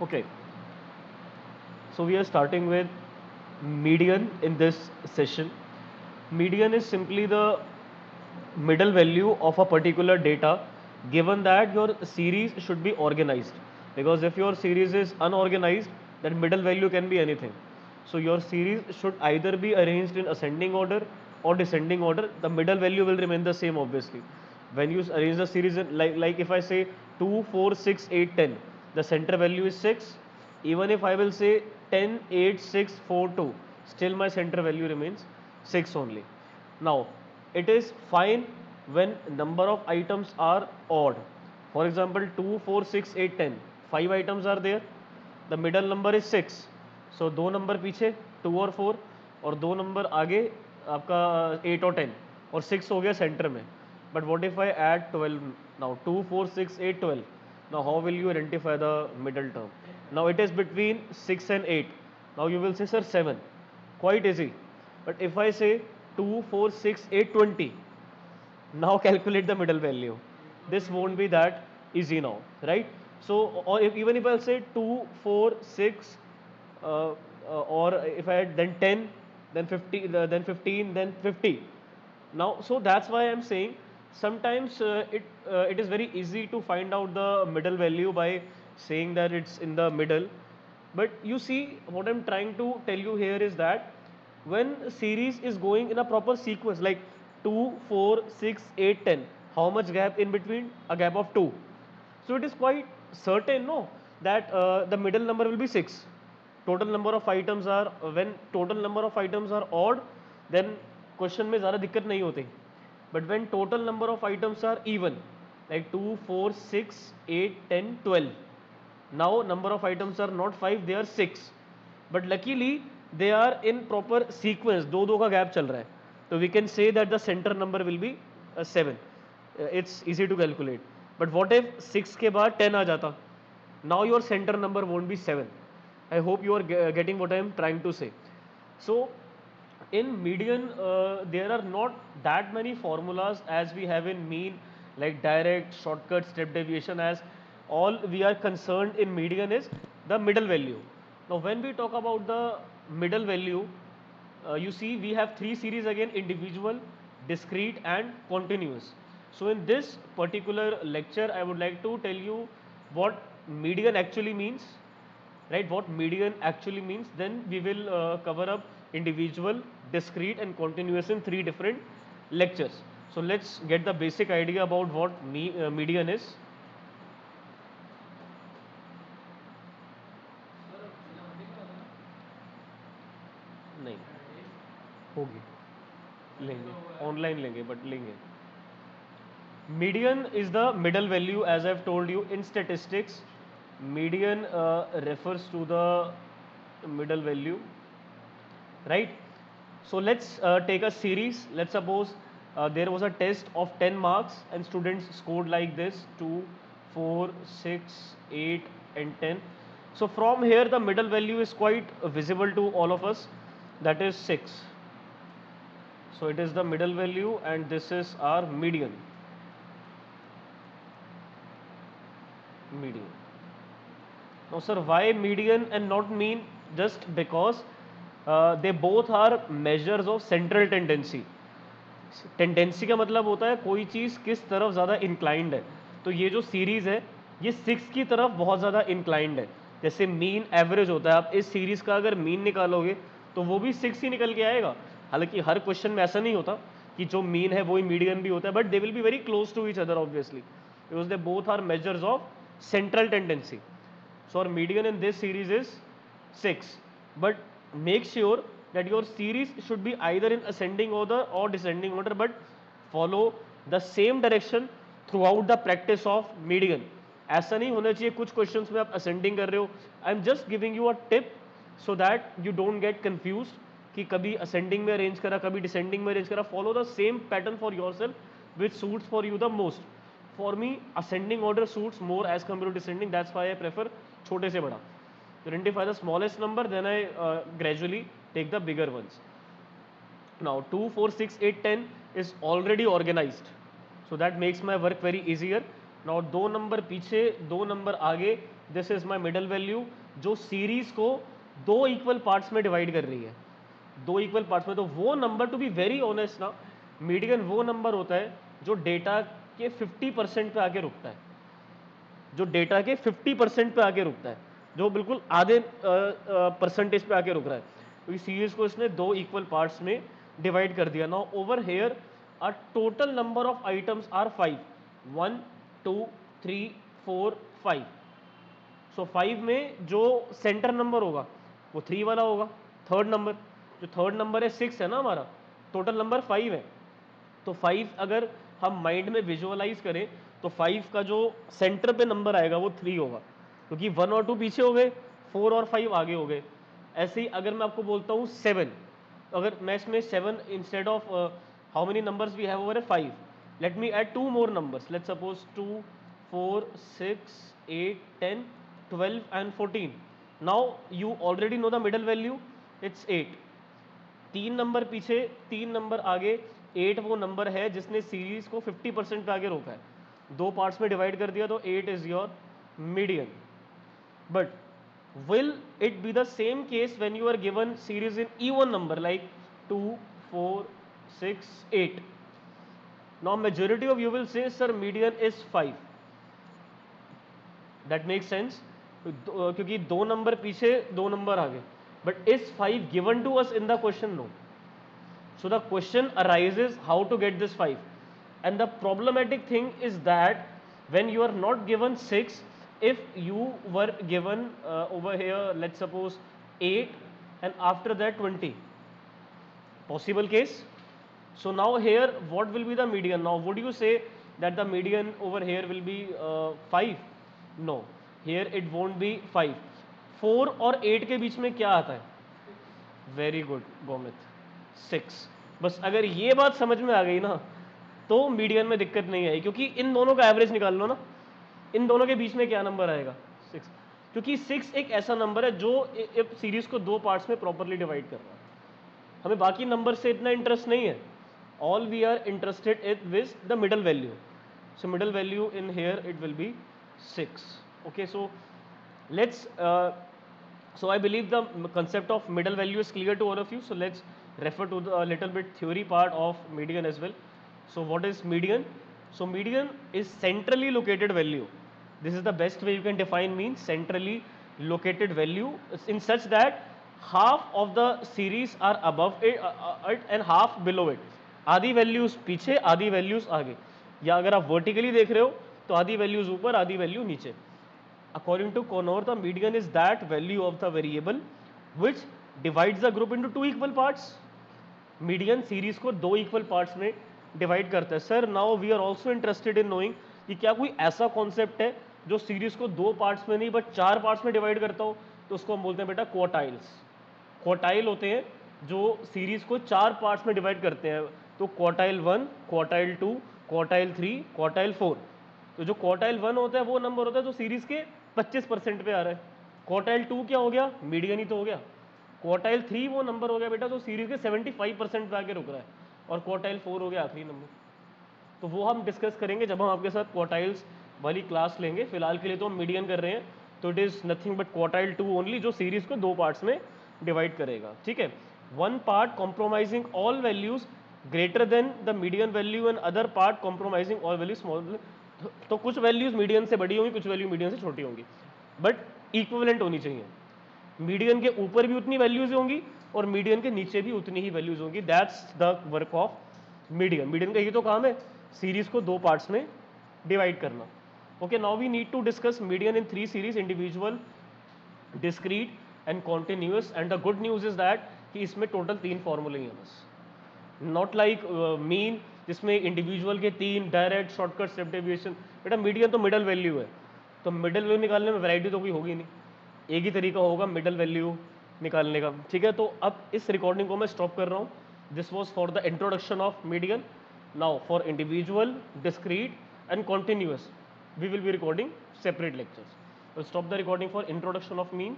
Okay, so we are starting with median in this session. Median is simply the middle value of a particular data, given that your series should be organized, because if your series is unorganized, then middle value can be anything. So your series should either be arranged in ascending order or descending order. The middle value will remain the same, obviously. When you arrange the series in, like if I say 2 4 6 8 10, the center value is 6. Even if I will say 10 8 6 4 2, still my center value remains 6 only. Now, it is fine when number of items are odd. For example, 2 4 6 8 10, 5 items are there, the middle number is 6. So दो number पीछे 2 और 4, और दो number आगे आपका 8 और 10, और 6 हो गया सेंटर में. But what if I add 12 now? 2 4 6 8 12. Now how will you identify the middle term? Now it is between 6 and 8. Now you will say, sir, 7. Quite easy. But if I say 2 4 6 8 20, now calculate the middle value. This won't be that easy now, right? So, or if, even if I'll say 2 4 6, or if I add then 10, then 50, then 15, then 50. Now, so that's why I'm saying sometimes it is very easy to find out the middle value by saying that it's in the middle. But you see, what I'm trying to tell you here is that when a series is going in a proper sequence, like 2 4 6 8 10, how much gap in between? A gap of 2. So it is quite certain, no, that the middle number will be 6. Total number of items are, when total number of items are odd, then question में ज़्यादा दिक्कत नहीं होती. But when total number of items are even, like 2 4 6 8 10 12, now number of items are not 5, they are 6. But luckily they are in proper sequence, दो दो का gap चल रहा है, तो we can say that the center number will be 7. It's easy to calculate. But what if 6 के बाद 10 आ जाता? Now your center number won't be 7. I hope you are getting what I am trying to say. So in median, there are not that many formulas as we have in mean, like direct, shortcut, step deviation. As all we are concerned in median is the middle value. Now when we talk about the middle value, you see we have three series again: individual, discrete and continuous. So in this particular lecture I would like to tell you what median actually means, right? What median actually means. Then we will cover up individual, discrete and continuous in three different lectures. So let's get the basic idea about what median is. नहीं होगी, लेंगे online लेंगे, but लेंगे. Median is the middle value, as I've told you in statistics. Median refers to the middle value, right? So let's take a series. Let's suppose there was a test of 10 marks and students scored like this: 2, 4, 6, 8 and 10. So from here the middle value is quite visible to all of us, that is 6. So it is the middle value and this is our median. Median. Now sir, why median and not mean? Just because they both are measures of central tendency. Tendency का मतलब होता है कोई चीज़ किस तरफ ज़्यादा inclined है. तो ये जो सीरीज़ है ये 6 की तरफ बहुत ज़्यादा इंक्लाइंड है. जैसे मीन एवरेज होता है, आप इस सीरीज़ का अगर मीन निकालोगे तो वो भी 6 ही निकल के आएगा. हालांकि हर क्वेश्चन में ऐसा नहीं होता कि जो मीन है वही मीडियन भी होता है, but they will be very close to each other obviously, because they both are measures of central tendency. So our median in this series is 6. But make sure that your series should be either in ascending order or descending order, but follow the same direction throughout the practice of median. ऐसा नहीं होना चाहिए कुछ questions में आप ascending कर रहे हो. I am just giving you a tip so that you don't get confuse कि कभी असेंडिंग में अरेंज करा कभी डिसेंडिंग में अरेंज करा. Follow the same pattern for your self which suits for you the most. For me, ascending order suits more as compared to descending. That's why I prefer छोटे से बड़ा. To identify the smallest number, then I gradually take the bigger ones. Now 2, 4, 6, 8, 10 is already organized, so that makes my work very easier. Now दो number पीछे दो number आगे this is my middle value, जो series को दो equal parts में divide कर रही है, दो इक्वल पार्ट्स में। तो वो number, to be very honest ना, मीडियन वो नंबर होता है जो डेटा के 50% पे आके रुकता है, जो डेटा के 50% पे आके रुकता है, जो बिल्कुल आधे परसेंटेज पे आके रुक रहा है, क्योंकि सीरीज को इसने दो इक्वल पार्ट्स में डिवाइड कर दिया। Now over here a total number of items are 5, 1 2 3 4 5। So 5 में जो सेंटर नंबर होगा वो 3 वाला होगा। थर्ड नंबर, जो थर्ड नंबर है 6 है ना हमारा, टोटल नंबर 5 है। तो 5 अगर हम माइंड में विजुअलाइज करें तो 5 का जो सेंटर पे नंबर आएगा वो 3 होगा, क्योंकि 1 और 2 पीछे हो गए, 4 और 5 आगे हो गए। ऐसे ही अगर मैं आपको बोलता हूँ 7, अगर मैं इसमें 7 instead of how many numbers we have over 5, let me add 2 more numbers, let's suppose 2 4 6 8 10 12 and 14। Now you already know the middle value, it's 8। 3 number पीछे 3 नंबर आगे 8 वो नंबर है जिसने सीरीज को 50% पे आगे रोका है, दो पार्ट्स में डिवाइड कर दिया, तो 8 is your median. But will it be the same case when you are given series in even number like 2 4 6 8? Now majority of you will say sir median is 5, that makes sense, क्योंकि दो number पीछे दो number आगे। But is 5 given to us in the question? No. So the question arises how to get this 5, and the problematic thing is that when you are not given 6, if you were given over here let's suppose 8 and after that 20, possible case. So now here what will be the median? Now would you say that the median over here will be 5? No, here it won't be 5. 4 और 8 के बीच में क्या आता है? Very good Gomit, 6। बस अगर ये बात समझ में आ गई ना तो मीडियन में दिक्कत नहीं आई, क्योंकि इन दोनों का एवरेज निकाल लो ना, इन दोनों के बीच में क्या नंबर आएगा? 6, क्योंकि 6 एक ऐसा नंबर है जो सीरीज को दो पार्ट्स में प्रॉपरली डिवाइड कर रहा है। हमें बाकी नंबर से इतना इंटरेस्ट नहीं है, all we are interested in with the middle value. So middle value in here it will be 6। Okay, so let's so I believe the concept of middle value is clear to all of you. So let's refer to the little bit theory part of median as well. So what is median? So median is centrally located value. This is the best way you can define mean, centrally located value, in such that half of the series are above it and half below it. आधी values पीछे, आधी values आगे, या अगर आप vertically देख रहे हो तो आधी वैल्यूज ऊपर, आधी वैल्यू नीचे। According to Connor, the median is that value of the variable which divides the group into two equal parts. Median series को दो equal parts में divide करता है। Sir, now we are also interested in knowing कि क्या कोई ऐसा concept है जो series को दो parts में नहीं but चार parts में divide करता हो, तो उसको हम बोलते हैं बेटा quartiles। क्वार्टाइल होते हैं जो सीरीज को चार पार्ट्स में डिवाइड करते हैं, तो क्वार्टाइल 1, क्वार्टाइल 2, क्वार्टाइल 3, क्वार्टाइल 4। तो जो क्वार्टाइल 1 होता है वो नंबर होता है जो सीरीज के 25% पे आ रहा है। क्वार्टाइल 2 क्या हो गया? मीडियन ही तो हो गया। क्वार्टाइल 3 वो नंबर हो गया बेटा जो सीरीज के 75% पे आके रुक रहा है, और क्वार्टाइल 4 हो गया आखिरी नंबर। तो वो हम डिस्कस करेंगे जब हम आपके साथ क्वार्टाइल्स वाली क्लास लेंगे। फिलहाल के लिए तो हम मीडियन कर रहे हैं, तो it is nothing but quartile 2 only, जो सीरीज को दो पार्ट्स में डिवाइड करेगा। ठीक है, one part compromising all values greater than the median value and other part compromising all values small. तो कुछ वैल्यूज मीडियन से बड़ी होंगी, कुछ वैल्यू मीडियन से छोटी होंगी, बट इक्विवेलेंट होनी चाहिए। मीडियन के ऊपर भी उतनी वैल्यूज होंगी और मीडियन के नीचे भी उतनी ही वैल्यूज होंगी। That's the work of median. Median का ये तो काम है, सीरीज को दो पार्ट्स में डिवाइड करना। Okay, now we need to discuss median in three series, individual, discrete and continuous. And the good news is that कि इसमें टोटल 3 फॉर्मूले हैं बस, नॉट लाइक मीन जिसमें इंडिविजुअल के 3 डायरेक्ट शॉर्टकट स्टेप डेविएशन। बेटा मीडियन तो मिडल वैल्यू है, तो मिडल वैल्यू निकालने में वैरायटी तो कोई होगी नहीं, एक ही तरीका होगा मिडल वैल्यू निकालने का। ठीक है, तो अब इस रिकॉर्डिंग को मैं स्टॉप कर रहा हूँ। This was for the introduction of median. Now for individual, discrete and continuous we will be recording separate lectures. We'll stop the recording for introduction of mean.